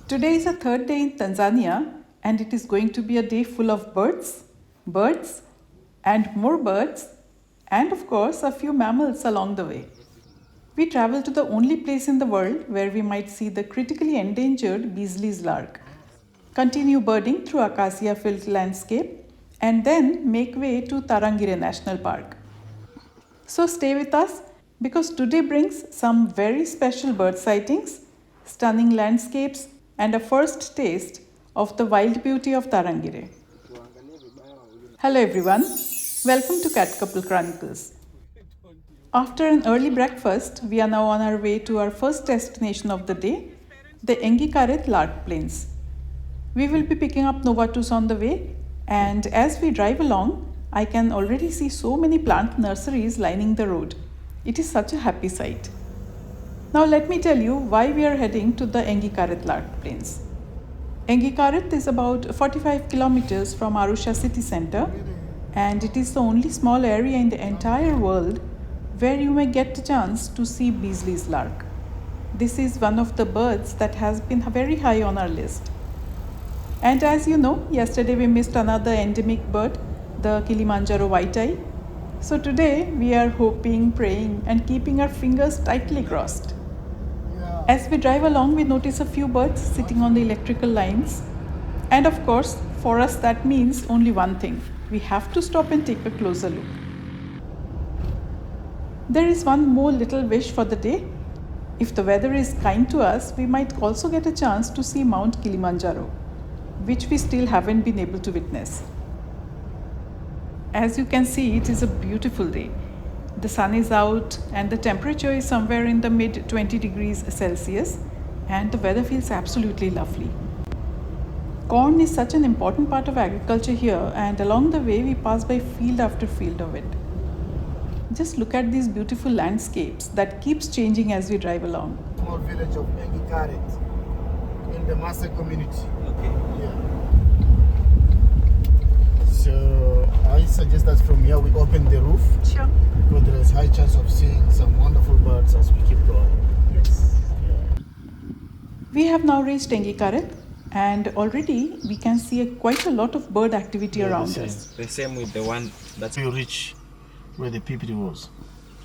Today is the third day in Tanzania, and it is going to be a day full of birds, and more birds, and of course, a few mammals along the way. We travel to the only place in the world where we might see the critically endangered Beesley's lark, continue birding through acacia filled landscape, and then make way to Tarangire National Park. So stay with us because today brings some very special bird sightings, stunning landscapes, and a first taste of the wild beauty of Tarangire. Hello everyone, welcome to Cat Couple Chronicles. After an early breakfast, we are now on our way to our first destination of the day, the Engikaret Lark Plains. We will be picking up Novatus on the way, and as we drive along, I can already see so many plant nurseries lining the road. It is such a happy sight. Now let me tell you why we are heading to the Engikaret Lark Plains. Engikaret is about 45 kilometers from Arusha city center, and it is the only small area in the entire world where you may get a chance to see Beesley's lark. This is one of the birds that has been very high on our list. And as you know, yesterday we missed another endemic bird, the Kilimanjaro white-eye. So today we are hoping, praying, and keeping our fingers tightly crossed. As we drive along, we notice a few birds sitting on the electrical lines. And of course, for us that means only one thing. We have to stop and take a closer look. There is one more little wish for the day. If the weather is kind to us, we might also get a chance to see Mount Kilimanjaro, which we still haven't been able to witness. As you can see, it is a beautiful day. The sun is out and the temperature is somewhere in the mid 20 degrees Celsius, and the weather feels absolutely lovely. Corn is such an important part of agriculture here, and along the way we pass by field after field of it. Just look at these beautiful landscapes that keeps changing as we drive along. Small village of Engikaret in the Maasai community. Okay. Yeah. So I suggest that from here we open the roof. Sure. Because there is high chance of seeing some wonderful birds as we keep going. Yes. Yeah. We have now reached Engikaret, and already we can see quite a lot of bird activity around the us. The same with the one that's You reach where the PPT was.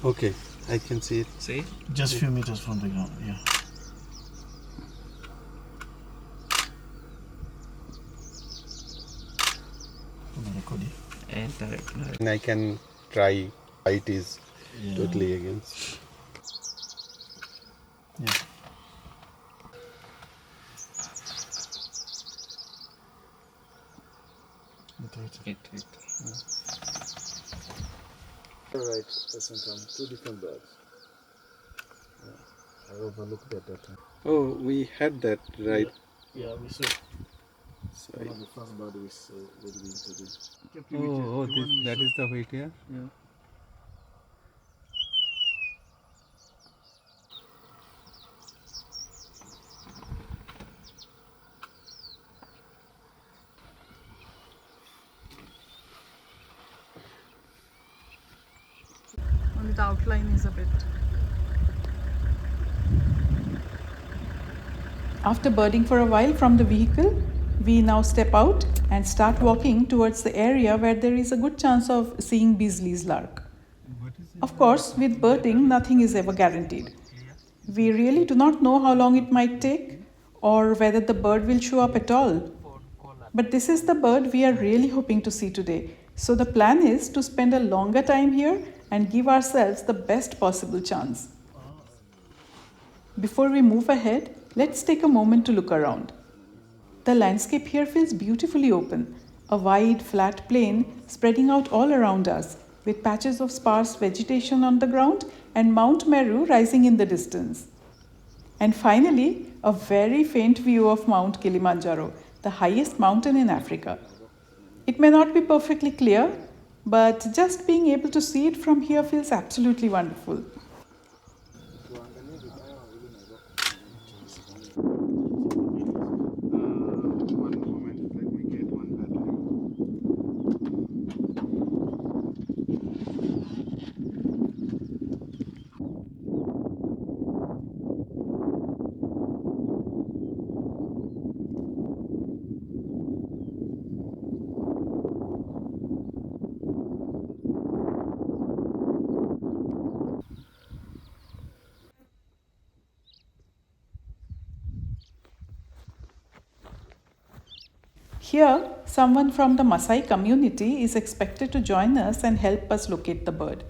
Okay, I can see it. see. Just a few meters from the ground, yeah. And I can try why it is Yeah. totally against. Yeah. Alright, two different birds. Yeah. I overlooked at that time. Oh, we had that right. Yeah, we saw Sorry. one of the first bird we saw with the introduced. Oh, that is the weight, yeah? Yeah. Only the outline is a bit. After birding for a while from the vehicle, we now step out and start walking towards the area where there is a good chance of seeing Beesley's lark. Of course, with birding, nothing is ever guaranteed. We really do not know how long it might take or whether the bird will show up at all. But this is the bird we are really hoping to see today. So the plan is to spend a longer time here and give ourselves the best possible chance. Before we move ahead, let's take a moment to look around. The landscape here feels beautifully open, a wide, flat plain spreading out all around us, with patches of sparse vegetation on the ground and Mount Meru rising in the distance. And finally, a very faint view of Mount Kilimanjaro, the highest mountain in Africa. It may not be perfectly clear, but just being able to see it from here feels absolutely wonderful. One moment, let me get one battery. Here, someone from the Maasai community is expected to join us and help us locate the bird.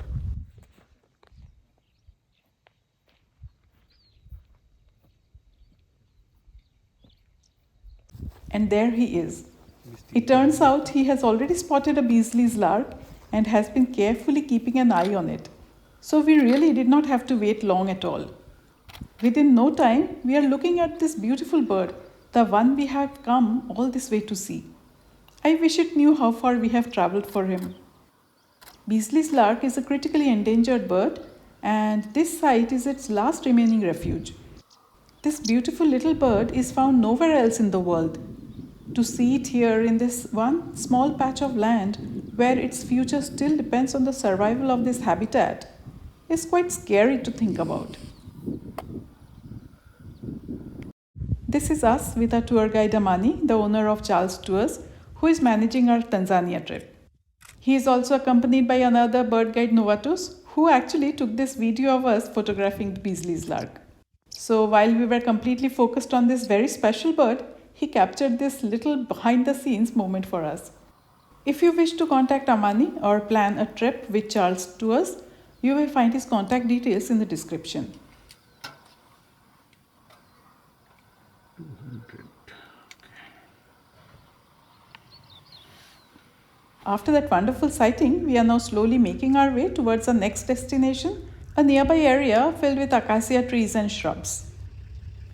And there he is. It turns out he has already spotted a Beesley's lark and has been carefully keeping an eye on it. So we really did not have to wait long at all. Within no time, we are looking at this beautiful bird, the one we have come all this way to see. I wish it knew how far we have travelled for him. Beesley's lark is a critically endangered bird, and this site is its last remaining refuge. This beautiful little bird is found nowhere else in the world. To see it here in this one small patch of land where its future still depends on the survival of this habitat is quite scary to think about. This is us with our tour guide Amani, the owner of Charles Tours, who is managing our Tanzania trip. He is also accompanied by another bird guide Novatus, who actually took this video of us photographing the Beesley's lark. So while we were completely focused on this very special bird, he captured this little behind the scenes moment for us. If you wish to contact Amani or plan a trip with Charles Tours, you will find his contact details in the description. After that wonderful sighting, we are now slowly making our way towards our next destination, a nearby area filled with acacia trees and shrubs.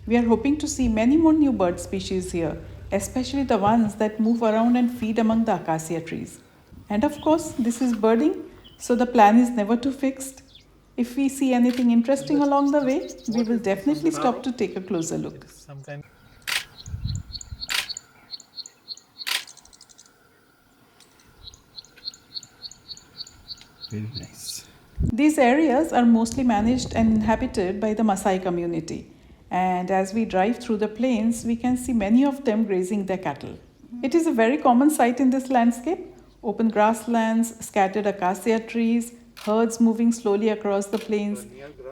We are hoping to see many more new bird species here, especially the ones that move around and feed among the acacia trees. And of course, this is birding, so the plan is never too fixed. If we see anything interesting along the way, we will definitely stop to take a closer look. Very nice. These areas are mostly managed and inhabited by the Maasai community. And as we drive through the plains, we can see many of them grazing their cattle. It is a very common sight in this landscape: open grasslands, scattered acacia trees, herds moving slowly across the plains,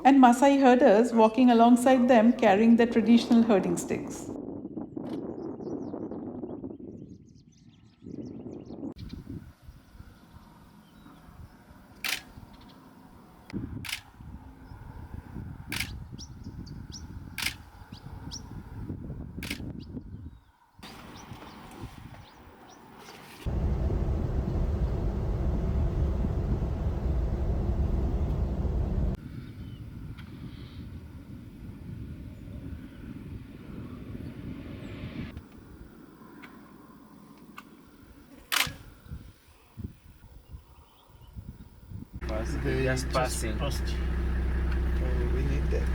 and Maasai herders walking alongside them carrying their traditional herding sticks. Just passing. We need that.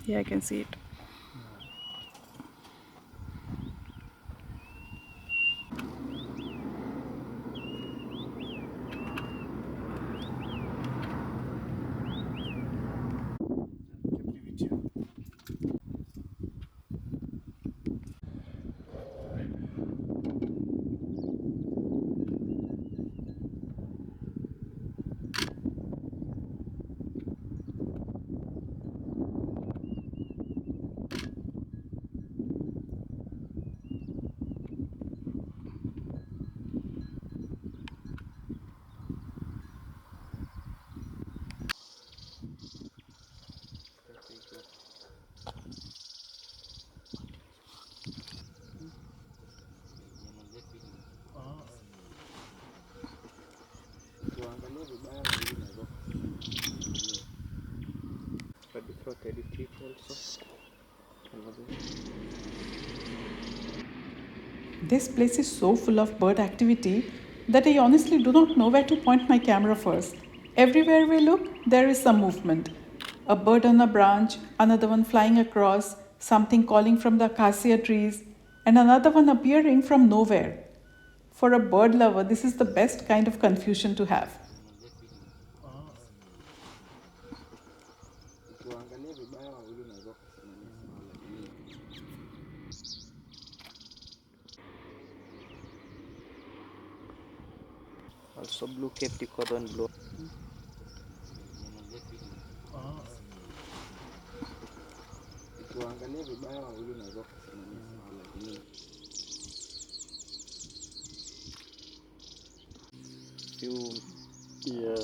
Yeah, I can see it. This place is so full of bird activity that I honestly do not know where to point my camera first. Everywhere we look, there is some movement. A bird on a branch, another one flying across, something calling from the acacia trees, and another one appearing from nowhere. For a bird lover, this is the best kind of confusion to have. Also blue cape cordon blue. Ukiangalia vibaya wawili unaweza kusema ni sawa, lakini few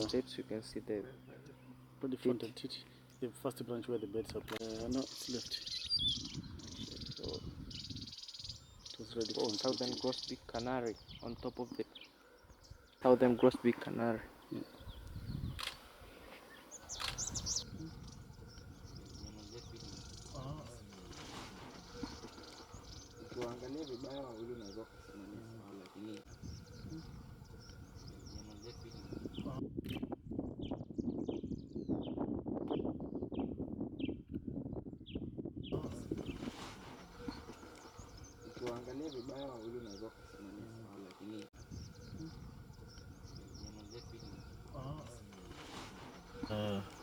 steps you can see the Pretty frontal teeth. The first branch where the birds are playing. No, it's left. so It was ready oh, for southern grosbeak canary on top of the southern grosbeak canary. Yeah. Ukiangalia vibaya wawili unaweza kusema ni sawa, lakini ukiangalia vibaya wawili unaweza kusema ni sawa, lakini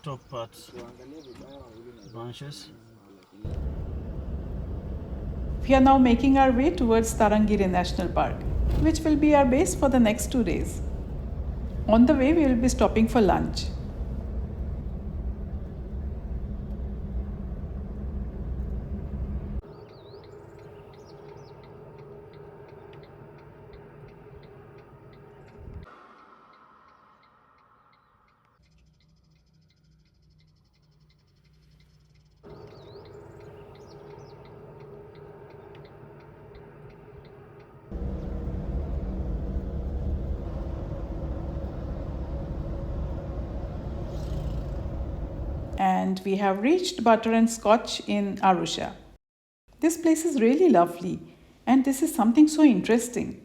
Top parts, ukiangalia vibaya wawili unaweza branches. We are now making our way towards Tarangire National Park, which will be our base for the next 2 days. On the way, we will be stopping for lunch. And we have reached Butter and Scotch in Arusha. This place is really lovely, and this is something so interesting.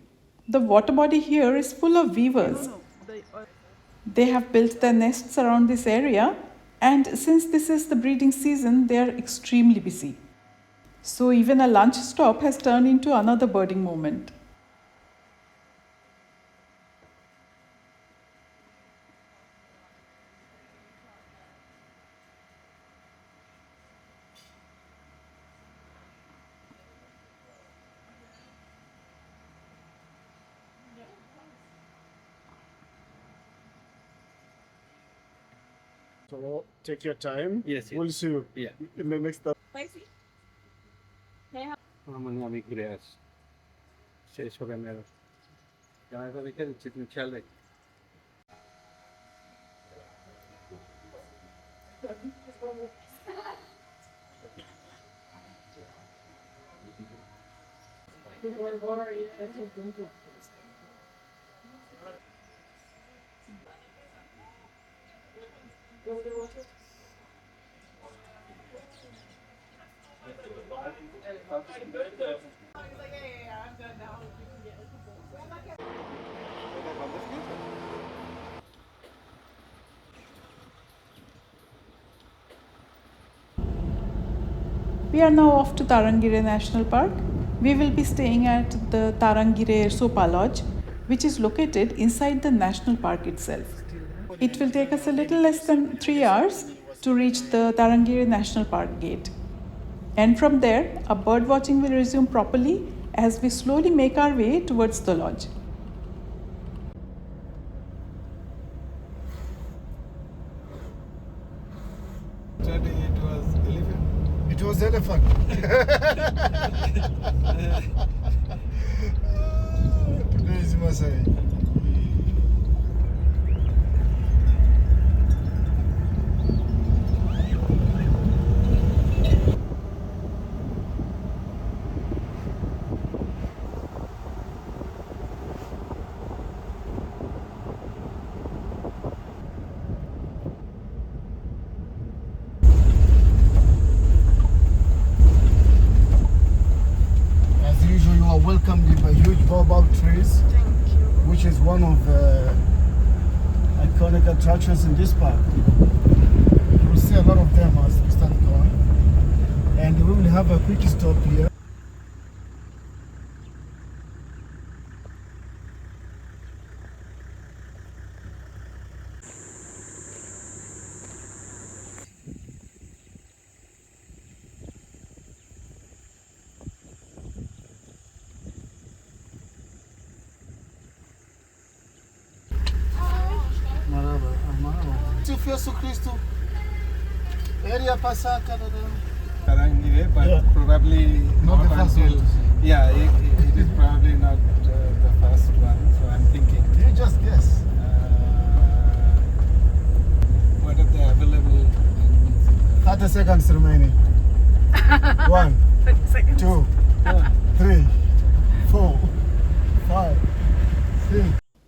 The water body here is full of weavers. They have built their nests around this area, and since this is the breeding season, they are extremely busy. So, even a lunch stop has turned into another birding moment. So take your time. Yes, yes. We'll see you in the next step. Mani আমি ঘুরে আসি শেষ হবে মেলা camera রেখে দিচ্ছি তুমি খেয়াল রাখো We are now off to Tarangire National Park. We will be staying at the Tarangire Sopa Lodge, which is located inside the national park itself. It will take us a little less than 3 hours to reach the Tarangire National Park gate. And from there, our bird watching will resume properly as we slowly make our way towards the lodge. It was elephant. It was elephant. Today is Masai. As usual, you are welcomed by huge baobab trees, which is one of the iconic attractions in this park. You will see a lot of them as we start going. And we will have a quick stop here. Yesu Kristo. Area Pasaka. Tarangire, but Yeah. probably Not the first until. one. Yeah, it is probably not the first one. So I'm thinking, You just guess. what are the available? 30 seconds remaining. 1, 2, 3, 4, 5, 6.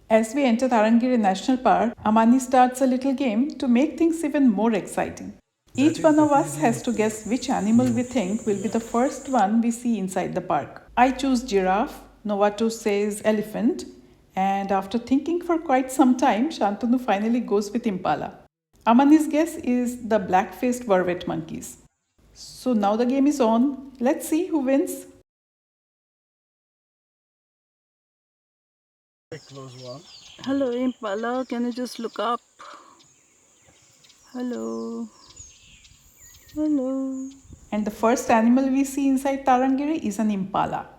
As we enter Tarangire National Park, Amani starts a little game to make things even more exciting. Each one of us has to guess which animal we think will be the first one we see inside the park. I choose giraffe, Novato says elephant, and after thinking for quite some time, Shantanu finally goes with impala. Amani's guess is the black-faced vervet monkeys. So now the game is on. Let's see who wins. Close one. Hello, Impala. Can you just look up? Hello. Hello. And the first animal we see inside Tarangire is an impala.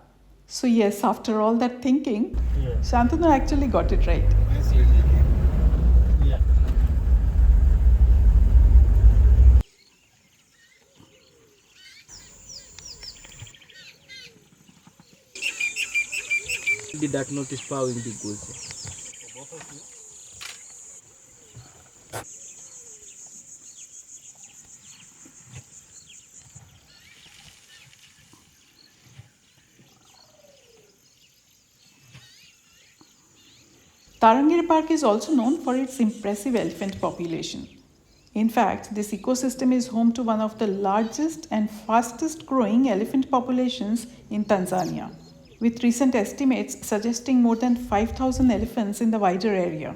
So yes, after all that thinking, Yeah. Shantanu actually got it right. Nice little game. Yeah. Did that notice power in the goals? Tarangire Park is also known for its impressive elephant population. In fact, this ecosystem is home to one of the largest and fastest growing elephant populations in Tanzania, with recent estimates suggesting more than 5,000 elephants in the wider area.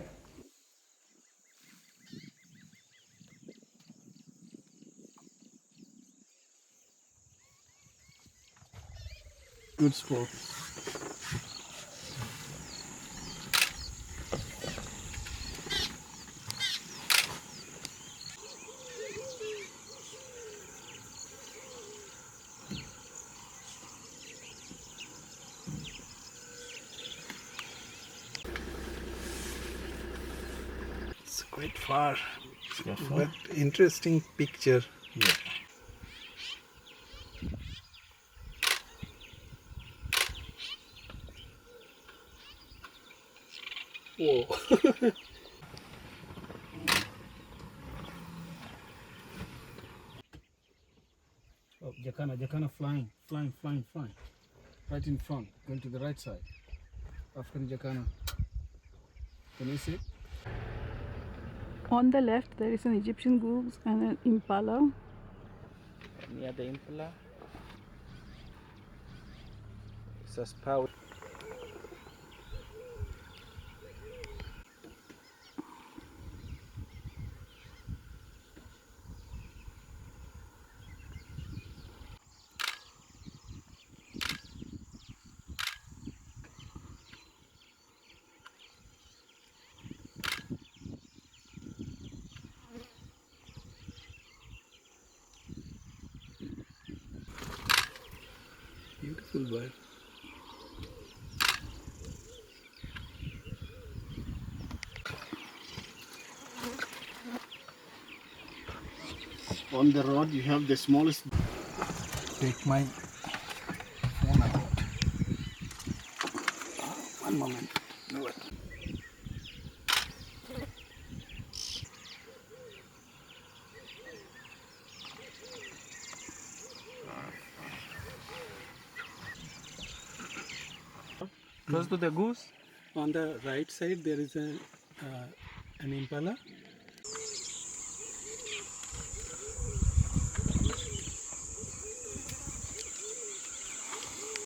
Good sport. It's quite far, but interesting picture. Yeah. Whoa. Oh, Jacana flying. Right in front, going to the right side. African Jacana. Can you see? On the left, there is an Egyptian goose and an impala. Near the impala. It's a spout. Beautiful bird. On the road, you have the smallest. Take my phone out. One moment. No. Close to the goose. On the right side, there is an impala.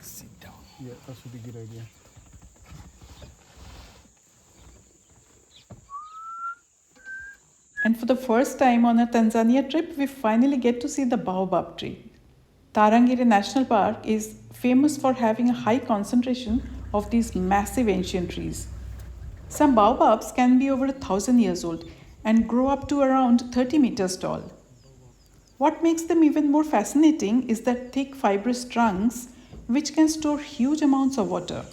Sit down. Yeah, that would be a good idea. And for the first time on a Tanzania trip, we finally get to see the baobab tree. Tarangire National Park is famous for having a high concentration of these massive ancient trees. Some baobabs can be over 1,000 years old and grow up to around 30 meters tall. What makes them even more fascinating is their thick fibrous trunks, which can store huge amounts of water,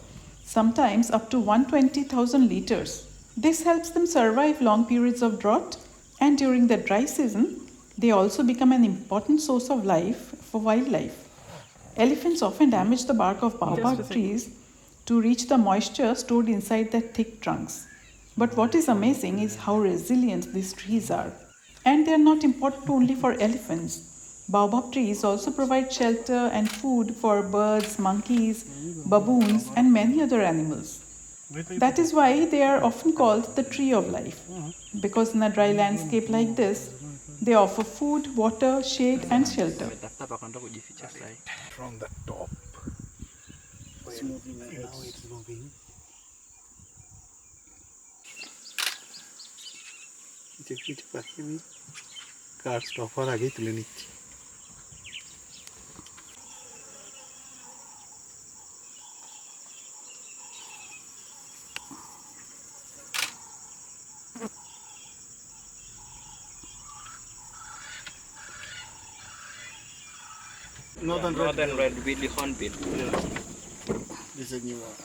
sometimes up to 120,000 liters. This helps them survive long periods of drought, And during the dry season, they also become an important source of life for wildlife. Elephants often damage the bark of baobab trees to reach the moisture stored inside their thick trunks. But what is amazing is how resilient these trees are. And they are not important only for elephants. Baobab trees also provide shelter and food for birds, monkeys, baboons, and many other animals. That is why they are often called the tree of life. Because in a dry landscape like this, they offer food, water, shade, and shelter. From the top. It's moving ahead. Now it's moving. কিছু পাখি আমি কার stop হওয়ার আগেই তুলে নিচ্ছি। Northern red Beesley hornbill. This is a new one.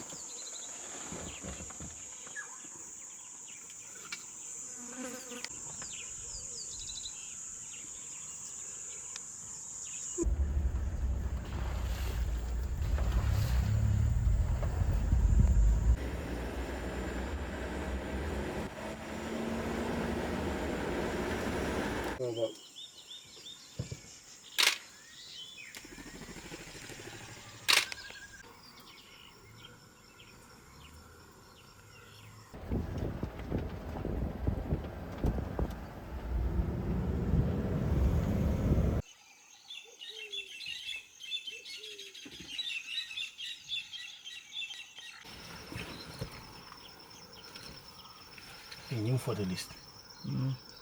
New for the list.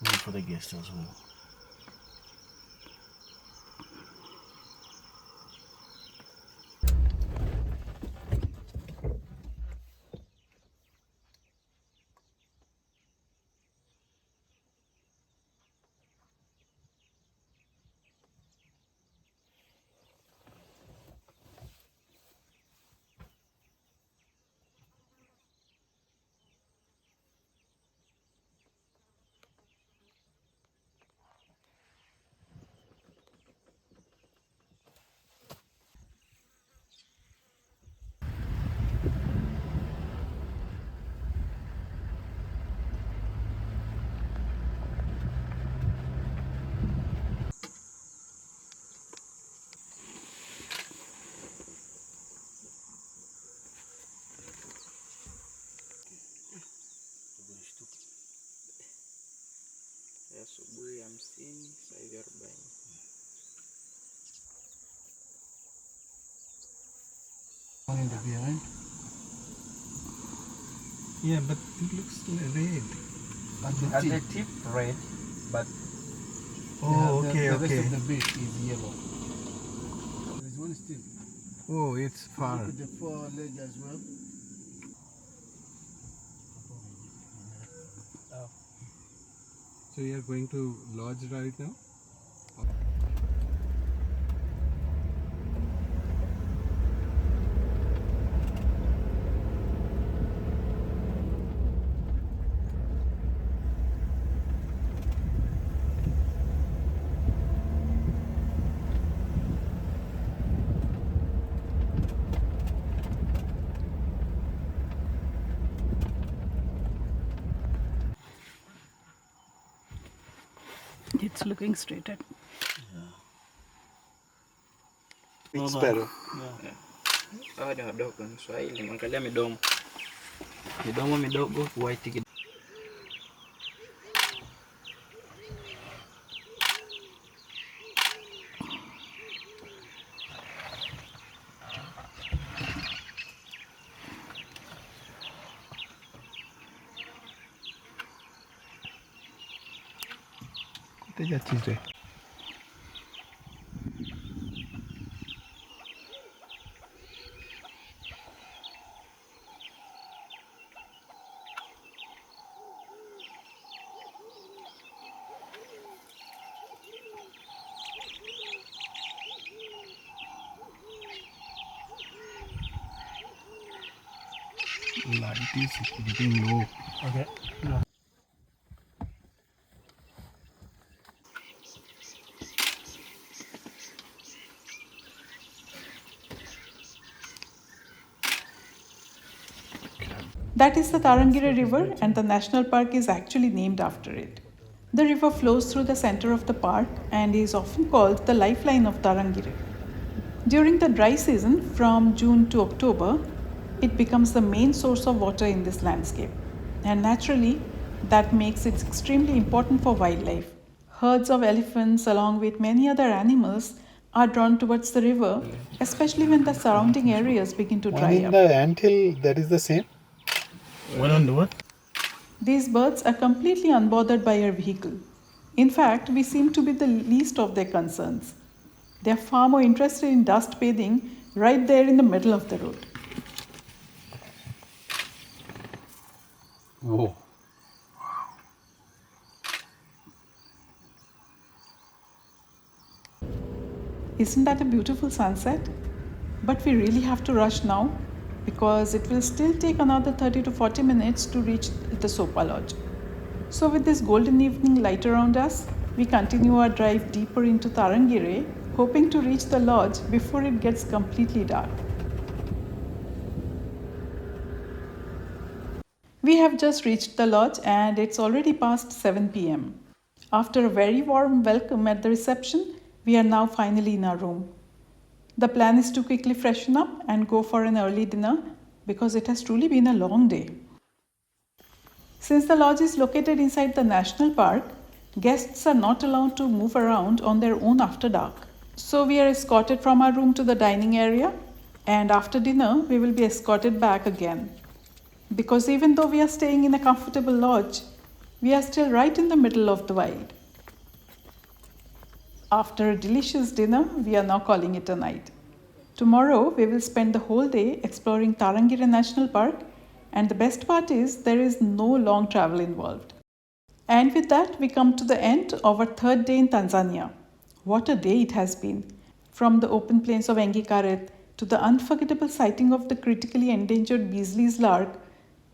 New for the guest as well. Asubuhi 50, sasa hivi 40. One in the behind. Yeah, but it looks red. At the tip red, but Oh, okay, the rest okay. of the beak is yellow. There is one still. Oh, it's far. Look at the foreleg as well. So you are going to lodge right now? It's looking straight at me. Big sparrow. hawa ni wadogo. Ni Swahili, mwangalia midomo. Midomo midogo, white kidogo. কোথায় যাচ্ছিস রে? Light is getting low. Okay. That is the Tarangire River, and the national park is actually named after it. The river flows through the center of the park and is often called the lifeline of Tarangire. During the dry season, from June to October, it becomes the main source of water in this landscape. And naturally, that makes it extremely important for wildlife. Herds of elephants, along with many other animals, are drawn towards the river, especially when the surrounding areas begin to dry up. the anthill, that is the same. One on the what? These birds are completely unbothered by our vehicle. In fact, we seem to be the least of their concerns. They are far more interested in dust bathing right there in the middle of the road. Oh. Isn't that a beautiful sunset? But we really have to rush now because it will still take another 30 to 40 minutes to reach the Sopa Lodge. So, with this golden evening light around us, we continue our drive deeper into Tarangire, hoping to reach the lodge before it gets completely dark. We have just reached the lodge and it's already past 7 pm. After a very warm welcome at the reception, we are now finally in our room. The plan is to quickly freshen up and go for an early dinner because it has truly been a long day. Since the lodge is located inside the national park, guests are not allowed to move around on their own after dark. So we are escorted from our room to the dining area, and after dinner we will be escorted back again. Because even though we are staying in a comfortable lodge, we are still right in the middle of the wild. After a delicious dinner, we are now calling it a night. Tomorrow, we will spend the whole day exploring Tarangire National Park, and the best part is there is no long travel involved. And with that, we come to the end of our third day in Tanzania. What a day it has been! From the open plains of Engikaret to the unforgettable sighting of the critically endangered Beesley's lark,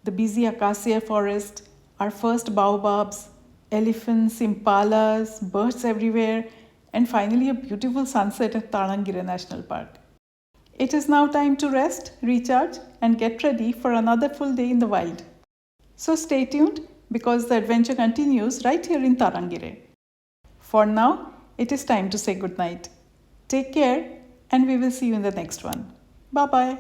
the busy acacia forest, our first baobabs, elephants, impalas, birds everywhere, and finally a beautiful sunset at Tarangire National Park. It is now time to rest, recharge, and get ready for another full day in the wild. So stay tuned because the adventure continues right here in Tarangire. For now, it is time to say goodnight. Take care, and we will see you in the next one. Bye bye.